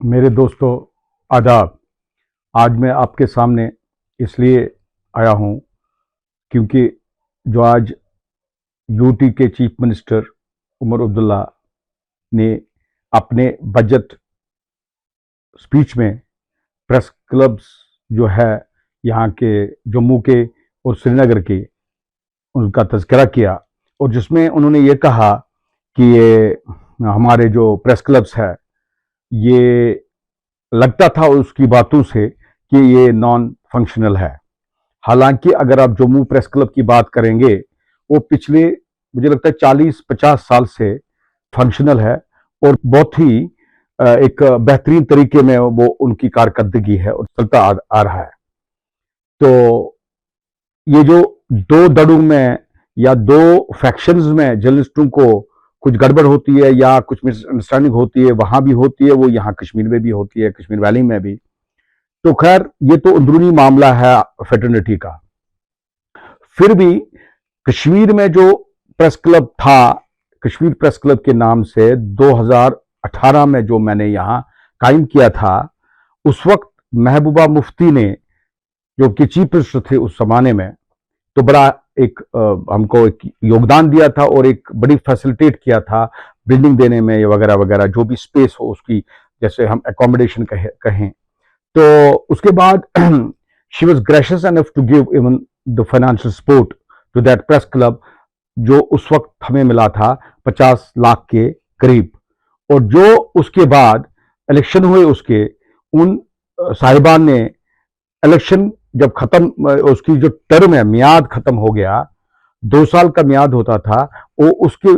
मेरे दोस्तों, आदाब। आज मैं आपके सामने इसलिए आया हूँ क्योंकि जो आज यूटी के चीफ मिनिस्टर उमर अब्दुल्ला ने अपने बजट स्पीच में प्रेस क्लब्स जो है यहाँ के जम्मू के और श्रीनगर के, उनका तज़किरा किया और जिसमें उन्होंने ये कहा कि ये हमारे जो प्रेस क्लब्स है, ये लगता था उसकी बातों से कि ये नॉन फंक्शनल है। हालांकि अगर आप जम्मू प्रेस क्लब की बात करेंगे, वो पिछले मुझे लगता है 40-50 साल से फंक्शनल है और बहुत ही एक बेहतरीन तरीके में वो उनकी कारकर्दगी है और चलता आ रहा है। तो ये जो दो धड़ों में या दो फैक्शंस में जर्नलिस्टों को कुछ गड़बड़ होती है या कुछ मिसअंडरस्टैंडिंग होती है, वहां भी होती है, वो यहाँ कश्मीर में भी होती है, कश्मीर वैली में भी। तो खैर, ये तो अंदरूनी मामला है फेटर्निटी का। फिर भी कश्मीर में जो प्रेस क्लब था, कश्मीर प्रेस क्लब के नाम से 2018 में जो मैंने यहाँ कायम किया था, उस वक्त महबूबा मुफ्ती ने, जो कि चीफ मिनिस्टर थे उस जमाने में, तो बड़ा एक हमको एक योगदान दिया था और एक बड़ी फैसिलिटेट किया था बिल्डिंग देने में वगैरह वगैरह, जो भी स्पेस हो उसकी, जैसे हम एकोमोडेशन कहें। तो उसके बाद she was gracious enough to give even the financial support to that press club, जो उस वक्त हमें मिला था 50 लाख के करीब। और जो उसके बाद इलेक्शन हुए, उसके उन साहिबान ने इलेक्शन जब खत्म, उसकी जो टर्म है, मियाद खत्म हो गया, 2 साल का मियाद होता था, वो उसके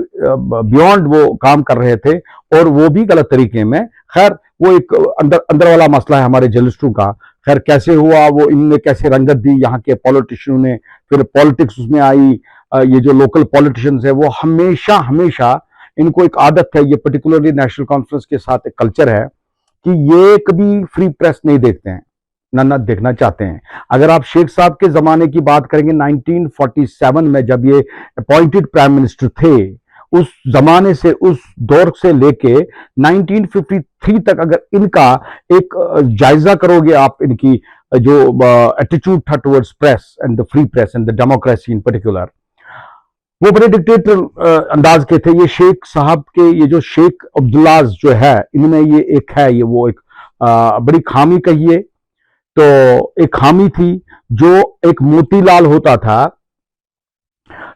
बियॉन्ड वो काम कर रहे थे और वो भी गलत तरीके में। खैर, वो एक अंदर वाला मसला है हमारे जर्नलिस्टों का। खैर, कैसे हुआ वो, इनने कैसे रंगत दी यहाँ के पॉलिटिशियनों ने, फिर पॉलिटिक्स उसमें आई। ये जो लोकल पॉलिटिशियंस है, वो हमेशा इनको एक आदत है, ये पर्टिकुलरली नेशनल कॉन्फ्रेंस के साथ एक कल्चर है कि ये कभी फ्री प्रेस नहीं देखते हैं, ना देखना चाहते हैं। अगर आप शेख साहब के जमाने की बात करेंगे, 1947 में जब ये अपॉइंटेड प्राइम मिनिस्टर थे, उस जमाने से, उस दौर से लेके 1953 तक अगर इनका एक जायजा करोगे आप, इनकी जो एटीट्यूड था towards press and the free press and the democracy in particular, वो बड़े डिक्टेटर अंदाज के थे। ये शेख साहब के, ये जो शेख अब्दुल्लाज जो है, इनमें ये एक है, ये वो एक बड़ी खामी कहिए तो एक खामी थी। जो एक मोतीलाल होता था,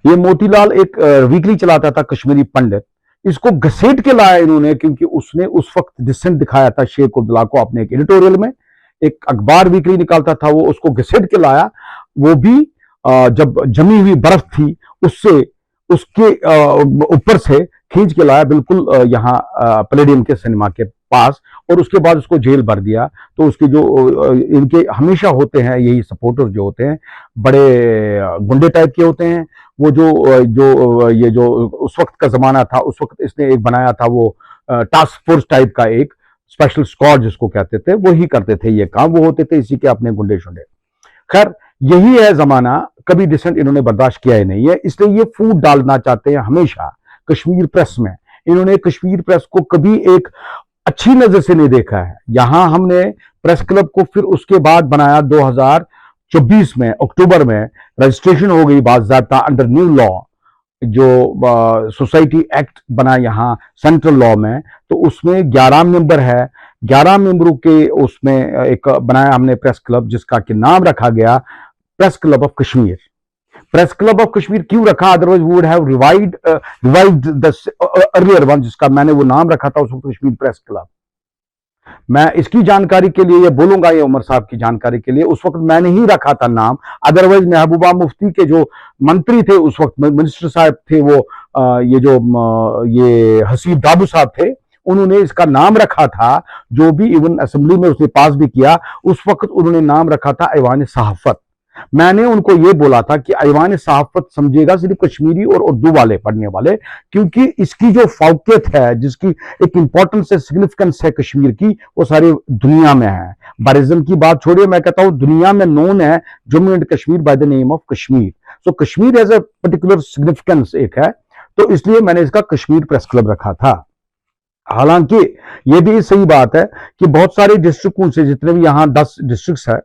ये मोतीलाल एक वीकली चलाता था, कश्मीरी पंडित। इसको घसीट के लाया इन्होंने, क्योंकि उसने उस वक्त डिसेंट दिखाया था शेख अब्दुल्ला को अपने एक एडिटोरियल में। एक अखबार वीकली निकालता था वो, उसको घसीट के लाया। वो भी जब जमी हुई बर्फ थी, उससे उसके ऊपर से खींच के लाया, बिल्कुल यहाँ पैलेडियम के सिनेमा के पास, और उसके बाद उसको जेल भर दिया। तो उसके जो इनके हमेशा होते हैं यही सपोर्टर जो होते हैं, बड़े गुंडे टाइप के होते हैं। वो जो ये जो उस वक्त का जमाना था, उस वक्त इसने एक बनाया था वो टास्क फोर्स टाइप का, एक स्पेशल स्क्वाड जिसको कहते थे, वो ही करते थे ये काम, वो होते थे इसी के अपने गुंडे शुंडे। खैर, यही है जमाना, कभी डिसेंट इन्होंने बर्दाश्त किया ही नहीं है, इसलिए ये फूट डालना चाहते हैं हमेशा कश्मीर प्रेस में। इन्होंने कश्मीर प्रेस को कभी एक अच्छी नजर से नहीं देखा है। यहां हमने प्रेस क्लब को फिर उसके बाद बनाया 2024 में, अक्टूबर में रजिस्ट्रेशन हो गई बाज़ाब्ता अंडर न्यू लॉ, जो सोसाइटी एक्ट बना यहाँ सेंट्रल लॉ में। तो उसमें 11 मेंबर है, 11 मेंबरों के उसमें एक बनाया हमने प्रेस क्लब, जिसका कि नाम रखा गया press club of Kashmir. Press club of Kashmir क्यों रखा? Otherwise would have revived the earlier one, जिसका मैंने वो नाम रखा था उस वक्त, कश्मीर प्रेस क्लब। मैं इसकी जानकारी के लिए ये बोलूंगा, ये उमर साहब की जानकारी के लिए, उस वक्त मैंने ही रखा था नाम। अदरवाइज महबूबा मुफ्ती के जो मंत्री थे उस वक्त, मिनिस्टर साहब थे वो, ये हसीब दाबू साहब थे, उन्होंने इसका नाम रखा था। जो भी इवन असेंबली में उसने पास भी किया, उस वक्त उन्होंने नाम रखा था ऐवान सहाफत। मैंने उनको ये बोला था कि ऐवान सहाफत समझेगा सिर्फ कश्मीरी और उर्दू वाले पढ़ने वाले, क्योंकि इसकी जो फौकियत है, जिसकी एक इंपॉर्टेंस है, सिग्निफिकेंस है कश्मीर की, वो सारी दुनिया में है। बारिज्म की बात छोड़िए, मैं कहता हूं दुनिया में नोन है Jammu and Kashmir by the name of Kashmir. So Kashmir as a particular significance एक है, तो इसलिए मैंने इसका कश्मीर प्रेस क्लब रखा था। हालांकि ये भी सही बात है कि बहुत सारे डिस्ट्रिक्टों से, जितने भी यहाँ 10 डिस्ट्रिक्ट्स है,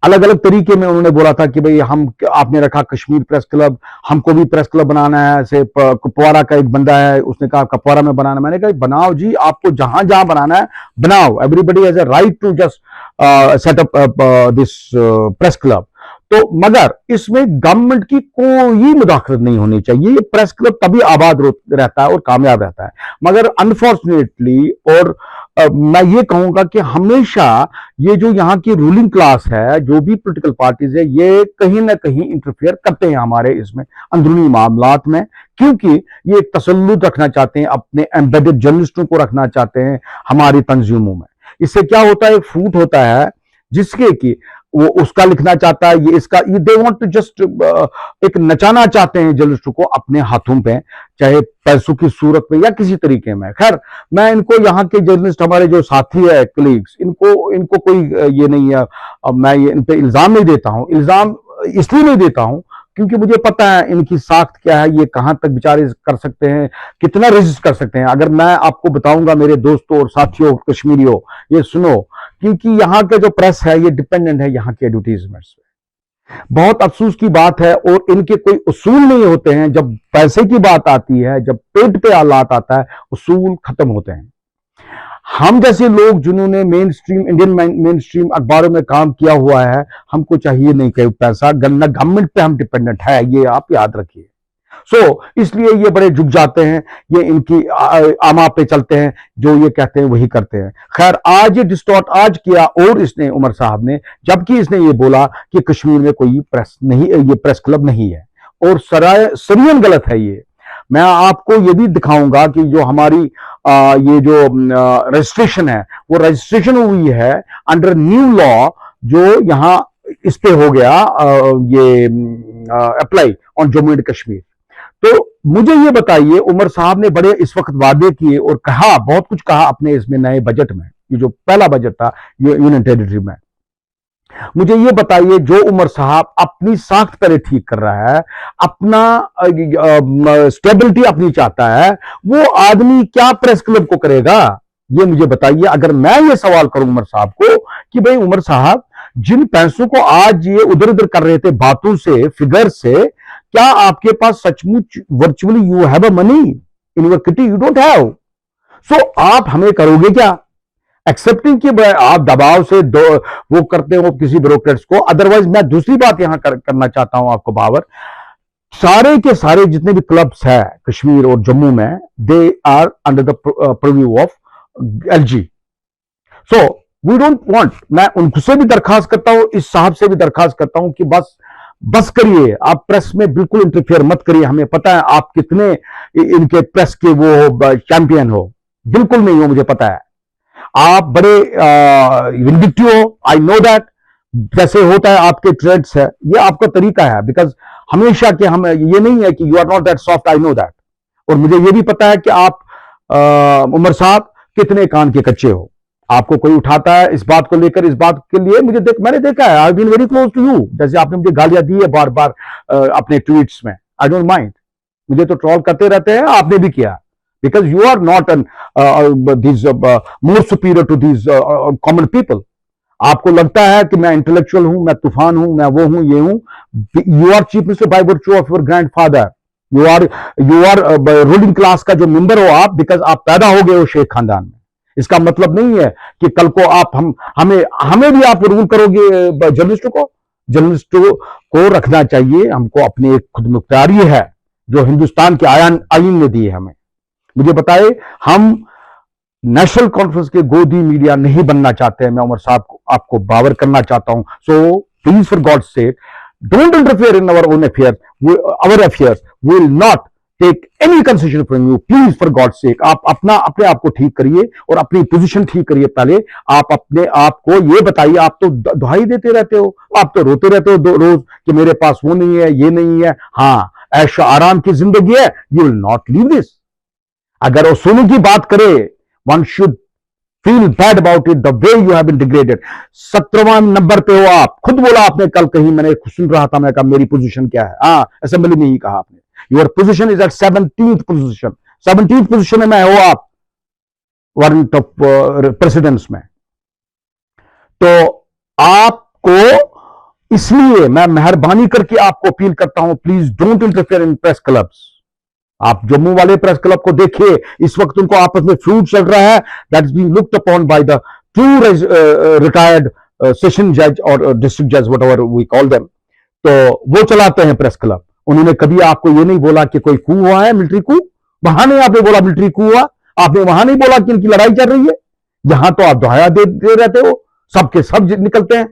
अलग अलग तरीके में उन्होंने बोला था कि भाई हम, आपने रखा कश्मीर प्रेस क्लब, हमको भी प्रेस क्लब बनाना है। ऐसे कुपवारा का एक बंदा है, उसने कहा कुपवारा में बनाना। मैंने कहा बनाओ जी, आपको जहां जहां बनाना है बनाओ, everybody has a right to just set up this press club. तो मगर इसमें गवर्नमेंट की कोई मुदाखलत नहीं होनी चाहिए। ये प्रेस क्लब तभी आबाद रहता है और कामयाब रहता है। मगर अनफॉर्चुनेटली, और मैं ये कहूंगा कि हमेशा ये जो यहाँ की रूलिंग क्लास है, जो भी पॉलिटिकल पार्टीज है, ये कहीं ना कहीं इंटरफेयर करते हैं हमारे इसमें अंदरूनी मामलात में, क्योंकि ये एक तसल्लुत रखना चाहते हैं, अपने एम्बेडेड जर्नलिस्टों को रखना चाहते हैं हमारी तंजीमों में। इससे क्या होता है, एक फूट होता है जिसके कि वो उसका लिखना चाहता है, ये इसका, ये दे वांट टू जस्ट एक नचाना चाहते हैं जर्नलिस्टों को अपने हाथों पे, चाहे पैसों की सूरत में या किसी तरीके में। खैर, मैं इनको, यहाँ के जर्नलिस्ट हमारे जो साथी है, कलीग्स, इनको इनको कोई ये नहीं है, मैं ये इन पे इल्जाम नहीं देता हूं। इल्जाम इसलिए नहीं देता हूं क्योंकि मुझे पता है इनकी साख्त क्या है, ये कहां तक बेचारे कर सकते हैं, कितना रेजिस्ट कर सकते हैं। अगर मैं आपको बताऊंगा मेरे दोस्तों और साथियों कश्मीरियों, ये सुनो, क्योंकि यहाँ का जो प्रेस है ये डिपेंडेंट है यहाँ के एडवर्टीजमेंट्स पे। बहुत अफसोस की बात है, और इनके कोई उसूल नहीं होते हैं। जब पैसे की बात आती है, जब पेट पे हालात आता है, उसूल खत्म होते हैं। हम जैसे लोग जिन्होंने main stream, Indian main stream अखबारों में काम किया हुआ है, हमको चाहिए नहीं कि पैसा, गन्ना गवर्नमेंट पे हम डिपेंडेंट है, ये आप याद रखिए। इसलिए ये बड़े झुक जाते हैं, ये इनकी आमा पे चलते हैं, जो ये कहते हैं वही करते हैं। खैर, आज ये डिस्टॉर्ट आज किया, और इसने, उमर साहब ने, जबकि इसने ये बोला कि कश्मीर में कोई प्रेस नहीं, ये प्रेस क्लब नहीं है, और सरियन गलत है ये। मैं आपको ये भी दिखाऊंगा कि जो हमारी ये जो रजिस्ट्रेशन है, वो रजिस्ट्रेशन हुई है अंडर न्यू लॉ, जो यहां इस पे हो गया ये apply on Jammu and Kashmir. तो मुझे ये बताइए, उमर साहब ने बड़े इस वक्त वादे किए और कहा, बहुत कुछ कहा अपने इसमें नए बजट में, ये जो पहला बजट था यूनियन टेरिटरी में। मुझे ये बताइए, जो उमर साहब अपनी साख्त पहले ठीक कर रहा है, अपना स्टेबिलिटी अपनी चाहता है, वो आदमी क्या प्रेस क्लब को करेगा? ये मुझे बताइए। अगर मैं ये सवाल करूं उमर साहब को कि भाई उमर साहब, जिन पैसों को आज ये उधर उधर कर रहे थे बातों से, फिगर से, क्या आपके पास सचमुच virtually you have a money in your kitty? You don't have. So आप हमें करोगे क्या? एक्सेप्टिंग कि आप दबाव से वो करते हो किसी ब्रोकरेट्स को। अदरवाइज मैं दूसरी बात यहां करना चाहता हूं आपको बावर, सारे के सारे जितने भी क्लब्स है कश्मीर और जम्मू में, they are under the preview of LG. So we don't want, मैं उनसे भी दरखास्त करता हूं, इस साहब से भी दरखास्त करता हूं कि बस करिए, आप प्रेस में बिल्कुल इंटरफेयर मत करिए। हमें पता है आप कितने इनके प्रेस के वो चैंपियन हो, बिल्कुल नहीं हो, मुझे पता है। आप बड़े विंडिक्टिव हो, आई नो दैट। जैसे होता है आपके ट्रेड्स है, ये आपका तरीका है, बिकॉज हमेशा के हम, ये नहीं है कि you are not that soft, I know that. और मुझे ये भी पता है कि आप उमर साहब कितने कान के कच्चे हो। आपको कोई उठाता है इस बात को लेकर, इस बात के लिए मैंने देखा है, I been very close to you. जैसे आपने मुझे गालियां दी है बार बार अपने ट्वीट्स में, आई डोंट माइंड, मुझे तो ट्रोल करते रहते हैं, आपने भी किया, because you are not more superior to these common people. आपको लगता है कि मैं इंटेलेक्चुअल हूं, मैं तूफान हूं, मैं वो हूं, ये हूं। You are chief minister by virtue of your grandfather. You are ruling class का जो मेंबर हो आप, बिकॉज आप पैदा हो गए हो शेख खानदान में। इसका मतलब नहीं है कि कल को आप हमें भी आप रूल करोगे। जर्नलिस्टों को रखना चाहिए, हमको अपनी एक खुद मुख्तारी है जो हिंदुस्तान के आईन ने दी है हमें। मुझे बताए, हम नेशनल कॉन्फ्रेंस के गोदी मीडिया नहीं बनना चाहते हैं। मैं उमर साहब को आपको बावर करना चाहता हूं। So please for God sake, don't interfere in our own affairs, our affairs will not take any concession from you. Please for God sake, आप अपने आप को ठीक करिए और अपनी पोजीशन ठीक करिए। पहले आप अपने आप को ये बताइए, आप तो दुहाई देते रहते हो, आप तो रोते रहते हो रोज कि मेरे पास वो नहीं है, ये नहीं है। हाँ, ऐश आराम की जिंदगी है, you will not leave this. अगर वो सोने की बात करे, one should feel bad about it, the way you have been degraded. 17वां नंबर पे हो आप, खुद बोला आपने कल कहीं, मैंने सुन रहा था, मैं कहा मेरी पोजीशन क्या है। हाँ, असेंबली में ही कहा आपने, your position is at 17th position. 17th position में हो आप। वारंट ऑफ प्रेसिडेंस में। तो आपको इसलिए मैं मेहरबानी करके आपको अपील करता हूं, please don't interfere in press clubs. आप जम्मू वाले प्रेस क्लब को देखिए, इस वक्त उनको आपस में फ्यूड चल रहा है, that is being looked upon by the two retired session जज और डिस्ट्रिक्ट जज, whatever we call them. तो वो चलाते हैं प्रेस क्लब। उन्होंने कभी आपको ये नहीं बोला कि कोई कू हुआ है, मिलिट्री कू, वहां नहीं आपने बोला मिलिट्री कू हुआ, आपने वहां नहीं बोला कि इनकी लड़ाई चल रही है। यहां तो आप दुहाया दे रहते हो, सबके सब निकलते हैं,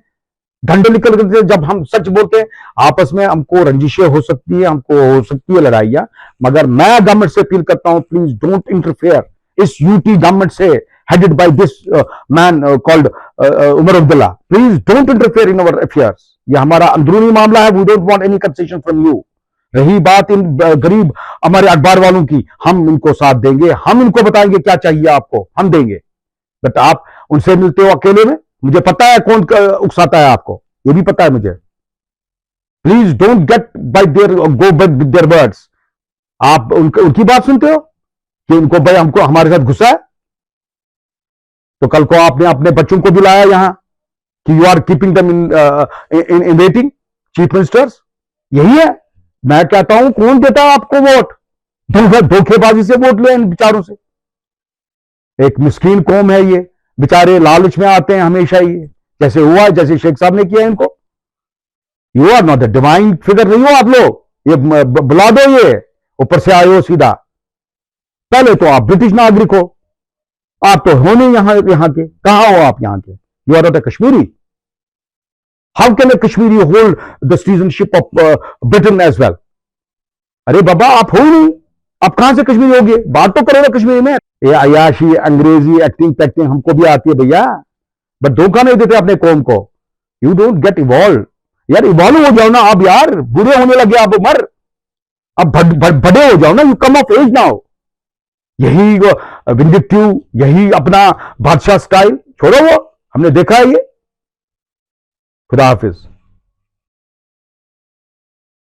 डंडे निकल करते हैं जब हम सच बोलते हैं। आपस में हमको रंजिशें हो सकती है, हमको हो सकती है लड़ाइयां, मगर मैं गवर्नमेंट से अपील करता हूं, प्लीज डोंट इंटरफेयर इस यूटी गवर्नमेंट से headed by this man called Umar Abdullah. Please don't interfere in our affairs. ये हमारा अंदरूनी मामला है, we don't want any concession from you. रही बात इन गरीब हमारे अखबार वालों की, हम इनको साथ देंगे, हम इनको बताएंगे क्या चाहिए आपको, हम देंगे। बट आप उनसे मिलते हो अकेले में, मुझे पता है कौन उकसाता है आपको, ये भी पता है मुझे। Please don't get by their go by their words. आप उनकी बात सुनते हो कि उनको भाई हमको हमारे साथ गुस्सा है। तो कल को आपने अपने बच्चों को बुलाया यहां कि you are keeping them in waiting, chief ministers. यही है, मैं कहता हूं कौन देता है आपको वोट? धोखेबाजी से वोट ले इन बेचारों से। एक मिस्कीन कौम है ये, बेचारे लालच में आते हैं हमेशा, ये जैसे हुआ, जैसे शेख साहब ने किया इनको। You are not the divine figure, नहीं हो आप लोग, ये बुला दो, ये ऊपर से आए हो सीधा। पहले तो आप ब्रिटिश नागरिक हो, आप तो हो नहीं यहां के, कहां हो आप यहां के? You are not a Kashmiri. How can a Kashmiri hold the citizenship of Britain as well? अरे बाबा, आप हो ही नहीं, आप कहां से कश्मीरी होगे? बात तो करो ना कश्मीरी में। ये अयाशी, अंग्रेजी, एक्टिंग पैक्टिंग हमको भी आती है भैया, बट धोखा नहीं देते अपने कौम को। You don't get evolve. यार इवॉल्व हो जाओ ना आप, यार बूढ़े होने लगे आप, उम्र अब बड़े हो जाओ ना, you come of age now. यही विंडिक्टिव, यही अपना बादशाह स्टाइल छोड़ो, वो हमने देखा है ये। खुदा हाफिज।